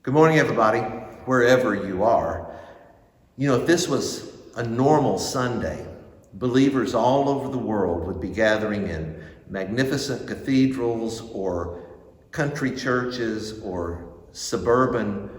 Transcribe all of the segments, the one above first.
Good morning, everybody, wherever you are. If this was a normal Sunday, believers all over the world would be gathering in magnificent cathedrals or country churches or suburban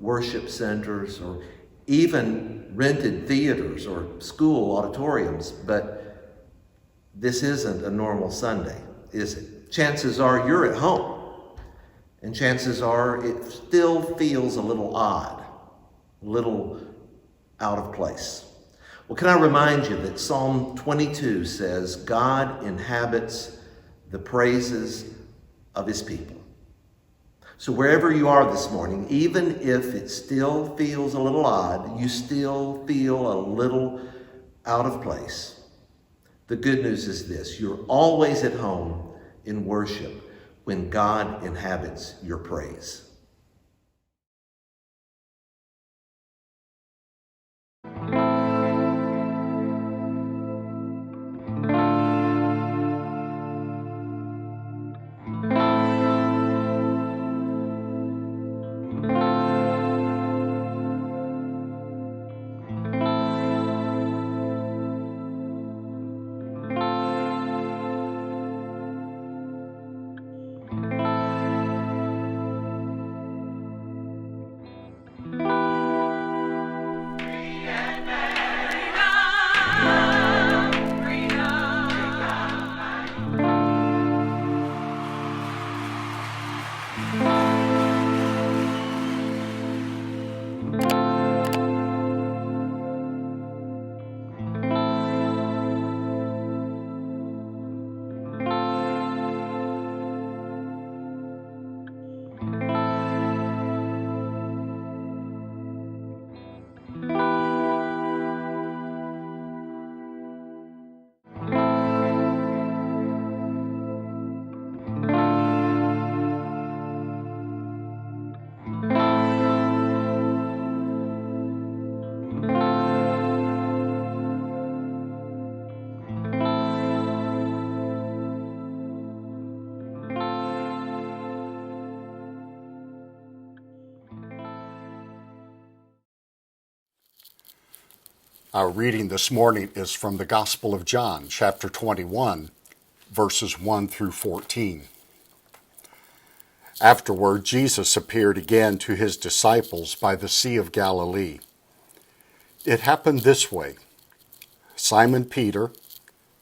worship centers or even rented theaters or school auditoriums. But this isn't a normal Sunday, is it? Chances are you're at home. And chances are it still feels a little odd, a little out of place. Well, can I remind you that Psalm 22 says, God inhabits the praises of his people. So wherever you are this morning, even if it still feels a little odd, you still feel a little out of place, the good news is this: you're always at home in worship when God inhabits your praise. Our reading this morning is from the Gospel of John, chapter 21, verses 1 through 14. Afterward, Jesus appeared again to his disciples by the Sea of Galilee. It happened this way: Simon Peter,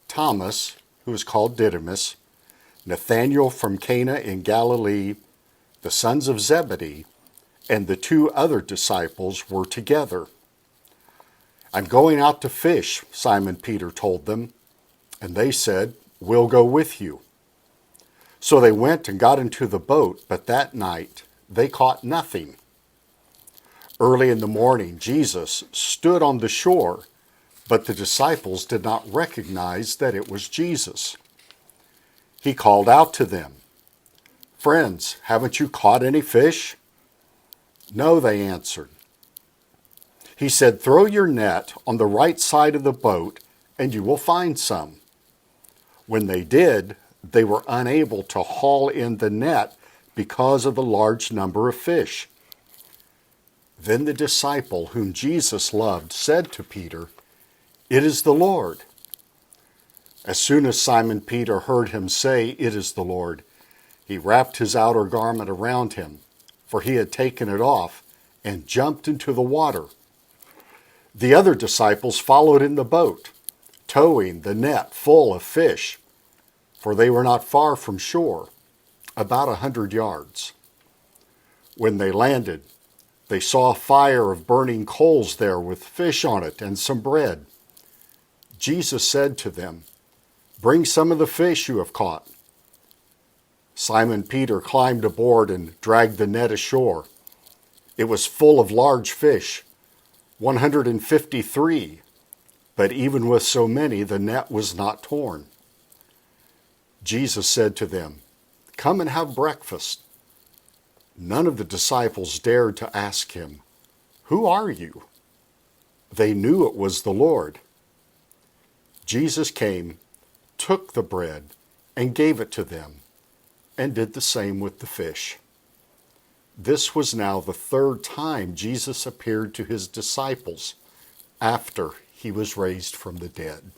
Thomas, who is called Didymus, Nathanael from Cana in Galilee, the sons of Zebedee, and the two other disciples were together. "I'm going out to fish," Simon Peter told them, and they said, "We'll go with you." So they went and got into the boat, but that night they caught nothing. Early in the morning, Jesus stood on the shore, but the disciples did not recognize that it was Jesus. He called out to them, "Friends, haven't you caught any fish?" "No," they answered. He said, "Throw your net on the right side of the boat, and you will find some." When they did, they were unable to haul in the net because of the large number of fish. Then the disciple whom Jesus loved said to Peter, "It is the Lord." As soon as Simon Peter heard him say, "It is the Lord," he wrapped his outer garment around him, for he had taken it off, and jumped into the water. The other disciples followed in the boat, towing the net full of fish, for they were not far from shore, about 100 yards. When they landed, they saw a fire of burning coals there with fish on it and some bread. Jesus said to them, "Bring some of the fish you have caught." Simon Peter climbed aboard and dragged the net ashore. It was full of large fish, 153, but even with so many, the net was not torn. Jesus said to them, "Come and have breakfast." None of the disciples dared to ask him, "Who are you?" They knew it was the Lord. Jesus came, took the bread, and gave it to them, and did the same with the fish. This was now the third time Jesus appeared to his disciples after he was raised from the dead.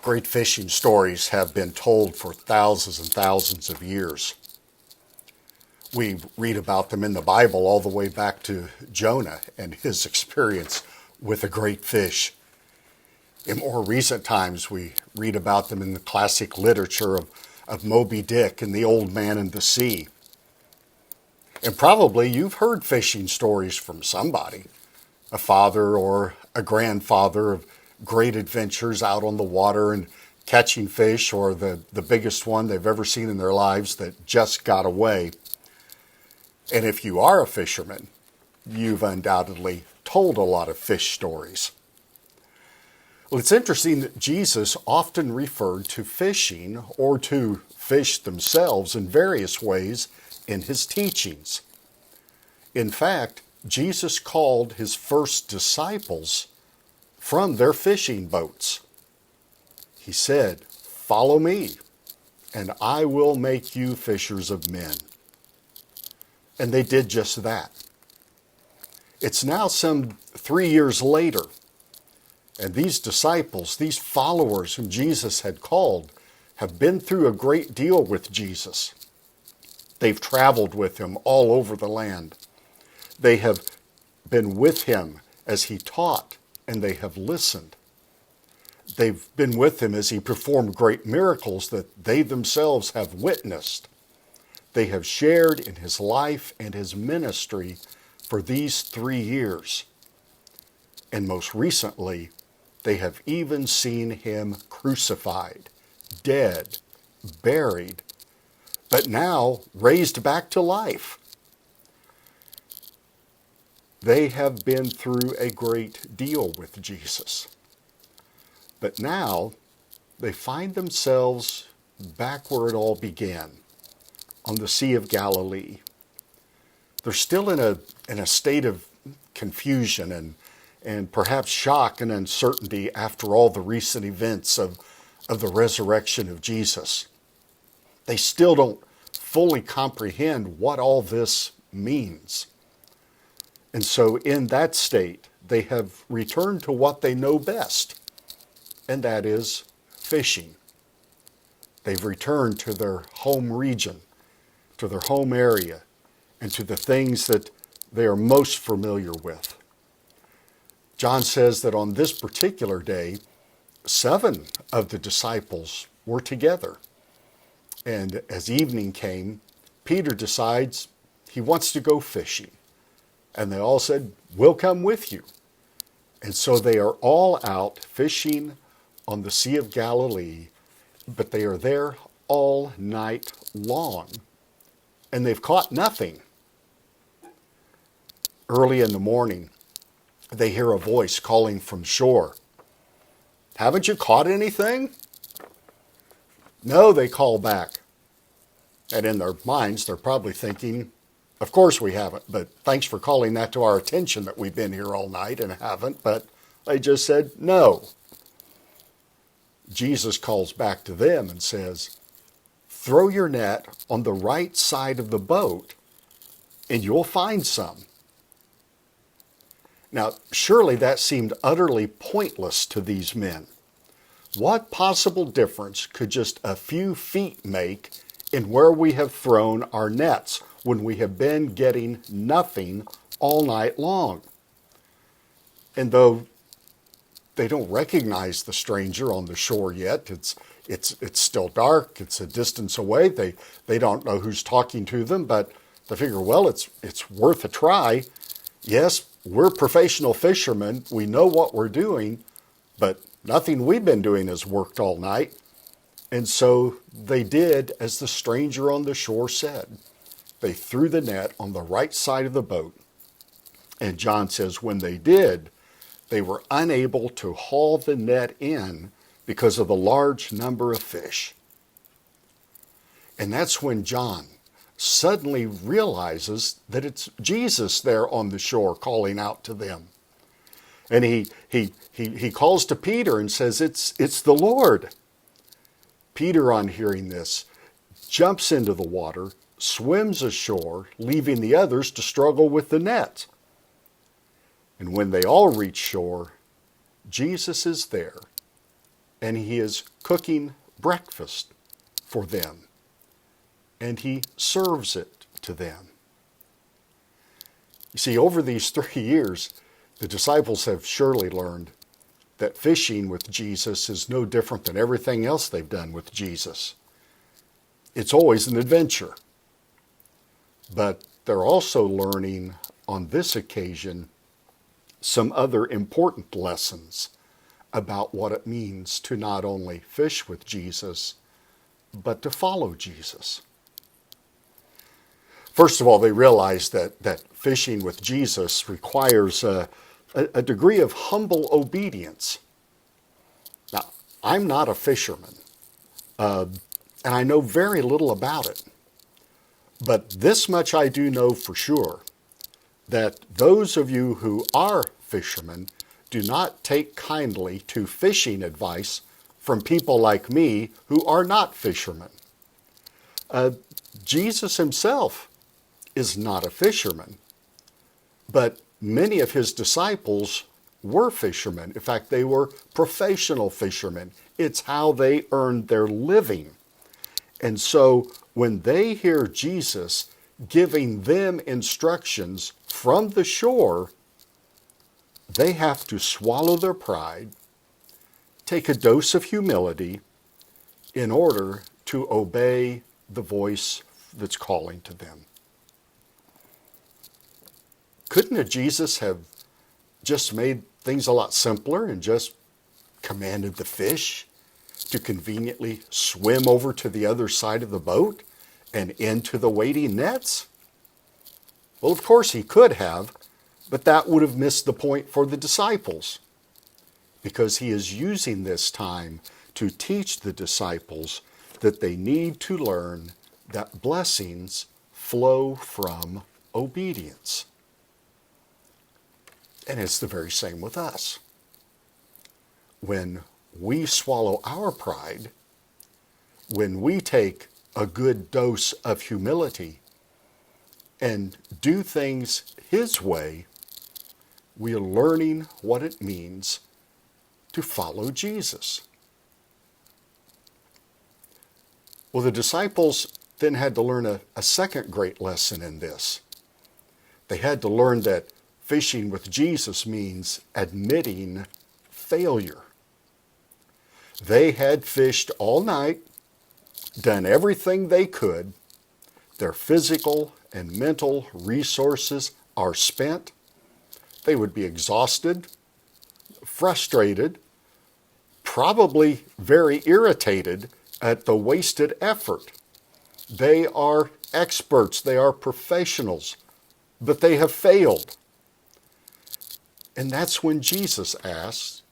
Great fishing stories have been told for thousands and thousands of years. We read about them in the Bible all the way back to Jonah and his experience with a great fish. In more recent times, we read about them in the classic literature of Moby Dick and the Old Man and the Sea. And probably you've heard fishing stories from somebody, a father or a grandfather of great adventures out on the water and catching fish, or the biggest one they've ever seen in their lives that just got away. And if you are a fisherman, you've undoubtedly told a lot of fish stories. Well, it's interesting that Jesus often referred to fishing or to fish themselves in various ways in his teachings. In fact, Jesus called his first disciples from their fishing boats. He said, "Follow me, and I will make you fishers of men." And they did just that. It's now some 3 years later, and these disciples, these followers whom Jesus had called, have been through a great deal with Jesus. They've traveled with him all over the land. They have been with him as he taught, and they have listened. They've been with him as he performed great miracles that they themselves have witnessed. They have shared in his life and his ministry for these 3 years. And most recently, they have even seen him crucified, dead, buried, but now raised back to life. They have been through a great deal with Jesus. But now they find themselves back where it all began, on the Sea of Galilee. They're still in a state of confusion and perhaps shock and uncertainty after all the recent events of the resurrection of Jesus. They still don't fully comprehend what all this means. And so in that state, they have returned to what they know best, and that is fishing. They've returned to their home region, to their home area, and to the things that they are most familiar with. John says that on this particular day, 7 of the disciples were together. And as evening came, Peter decides he wants to go fishing. And they all said, "We'll come with you." And so they are all out fishing on the Sea of Galilee, but they are there all night long. And they've caught nothing. Early in the morning, they hear a voice calling from shore. "Haven't you caught anything?" "No," they call back. And in their minds, they're probably thinking, "Of course we haven't, but thanks for calling that to our attention that we've been here all night and haven't." But they just said, "No." Jesus calls back to them and says, "Throw your net on the right side of the boat and you'll find some." Now, surely that seemed utterly pointless to these men. What possible difference could just a few feet make in where we have thrown our nets when we have been getting nothing all night long? And though they don't recognize the stranger on the shore yet, it's still dark, it's a distance away, they don't know who's talking to them, but they figure, well, it's worth a try. Yes, we're professional fishermen, we know what we're doing, but nothing we've been doing has worked all night. And so they did as the stranger on the shore said. They threw the net on the right side of the boat. And John says when they did, they were unable to haul the net in because of the large number of fish. And that's when John suddenly realizes that it's Jesus there on the shore calling out to them. And he calls to Peter and says, it's the Lord. Peter, on hearing this, jumps into the water, swims ashore, leaving the others to struggle with the net. And when they all reach shore, Jesus is there, and he is cooking breakfast for them, and he serves it to them. You see, over these 3 years, the disciples have surely learned that fishing with Jesus is no different than everything else they've done with Jesus. It's always an adventure. But they're also learning on this occasion some other important lessons about what it means to not only fish with Jesus, but to follow Jesus. First of all, they realize that fishing with Jesus requires a degree of humble obedience. Now, I'm not a fisherman, and I know very little about it. But this much I do know for sure, that those of you who are fishermen do not take kindly to fishing advice from people like me who are not fishermen. Jesus himself is not a fisherman, but many of his disciples were fishermen. In fact, they were professional fishermen. It's how they earned their living. And so when they hear Jesus giving them instructions from the shore, they have to swallow their pride, take a dose of humility in order to obey the voice that's calling to them. Couldn't a Jesus have just made things a lot simpler and just commanded the fish to conveniently swim over to the other side of the boat and into the waiting nets? Well, of course he could have, but that would have missed the point for the disciples, because he is using this time to teach the disciples that they need to learn that blessings flow from obedience. And it's the very same with us. When we swallow our pride, when we take a good dose of humility and do things his way, we are learning what it means to follow Jesus. Well, the disciples then had to learn a second great lesson in this. They had to learn that fishing with Jesus means admitting failure. They had fished all night, done everything they could. Their physical and mental resources are spent. They would be exhausted, frustrated, probably very irritated at the wasted effort. They are experts, they are professionals, but they have failed. And that's when Jesus asks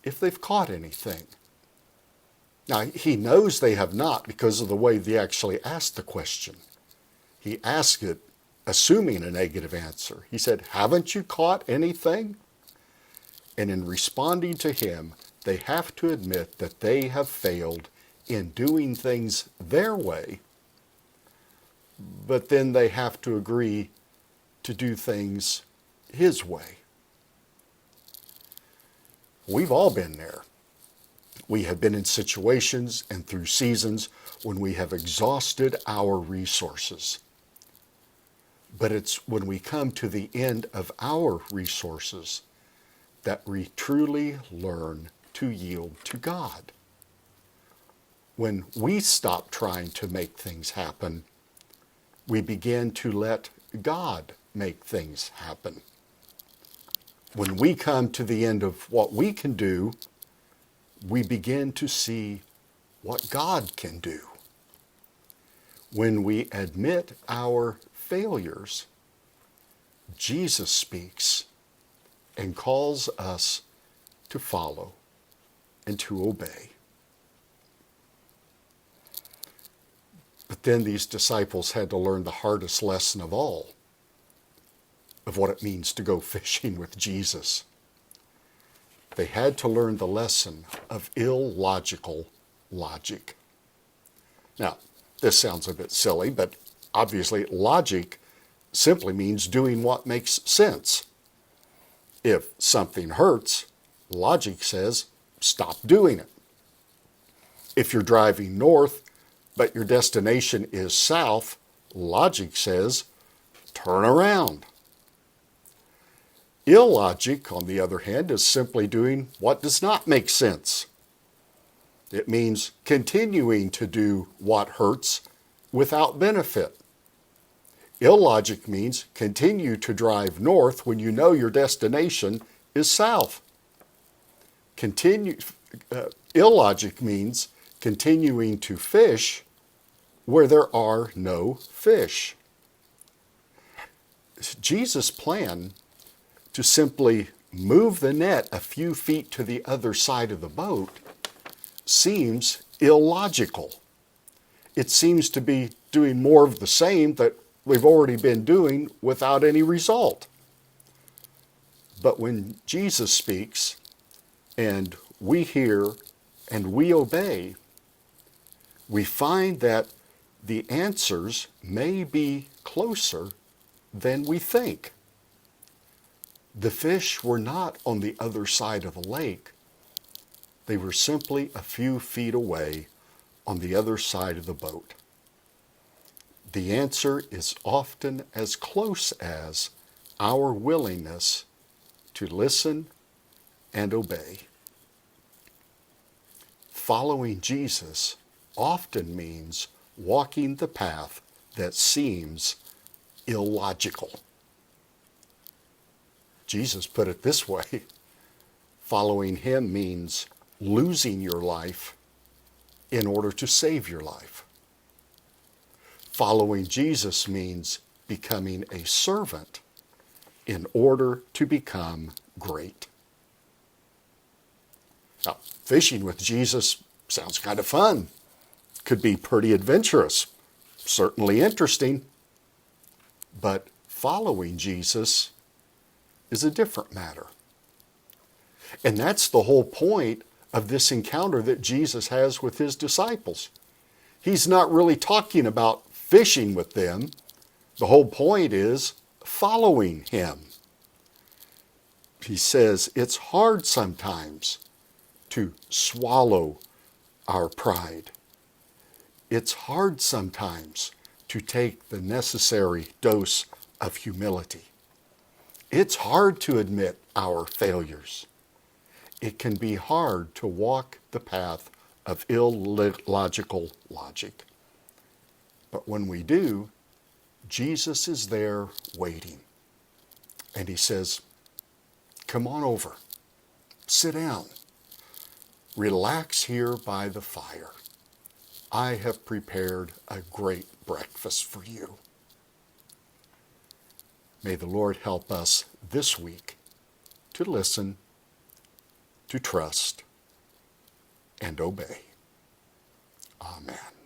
if they've caught anything. Now, he knows they have not because of the way they actually asked the question. He asked it assuming a negative answer. He said, "Haven't you caught anything?" And in responding to him, they have to admit that they have failed in doing things their way, but then they have to agree to do things his way. We've all been there. We have been in situations and through seasons when we have exhausted our resources. But it's when we come to the end of our resources that we truly learn to yield to God. When we stop trying to make things happen, we begin to let God make things happen. When we come to the end of what we can do, we begin to see what God can do. When we admit our failures, Jesus speaks and calls us to follow and to obey. But then these disciples had to learn the hardest lesson of all, of what it means to go fishing with Jesus. They had to learn the lesson of illogical logic. Now, this sounds a bit silly, but obviously logic simply means doing what makes sense. If something hurts, logic says, stop doing it. If you're driving north, but your destination is south, logic says, turn around. Illogic, on the other hand, is simply doing what does not make sense. It means continuing to do what hurts without benefit. Illogic means continue to drive north when you know your destination is south. Illogic means continuing to fish where there are no fish. Jesus' plan to simply move the net a few feet to the other side of the boat seems illogical. It seems to be doing more of the same that we've already been doing without any result. But when Jesus speaks and we hear and we obey, we find that the answers may be closer than we think. The fish were not on the other side of the lake. They were simply a few feet away on the other side of the boat. The answer is often as close as our willingness to listen and obey. Following Jesus often means walking the path that seems illogical. Jesus put it this way: following him means losing your life in order to save your life. Following Jesus means becoming a servant in order to become great. Now, fishing with Jesus sounds kind of fun. Could be pretty adventurous, certainly interesting. But following Jesus is a different matter. And that's the whole point of this encounter that Jesus has with his disciples. He's not really talking about fishing with them. The whole point is following him. He says it's hard sometimes to swallow our pride. It's hard sometimes to take the necessary dose of humility. It's hard to admit our failures. It can be hard to walk the path of illogical logic. But when we do, Jesus is there waiting. And he says, come on over, sit down, relax here by the fire. I have prepared a great breakfast for you. May the Lord help us this week to listen, to trust, and obey. Amen.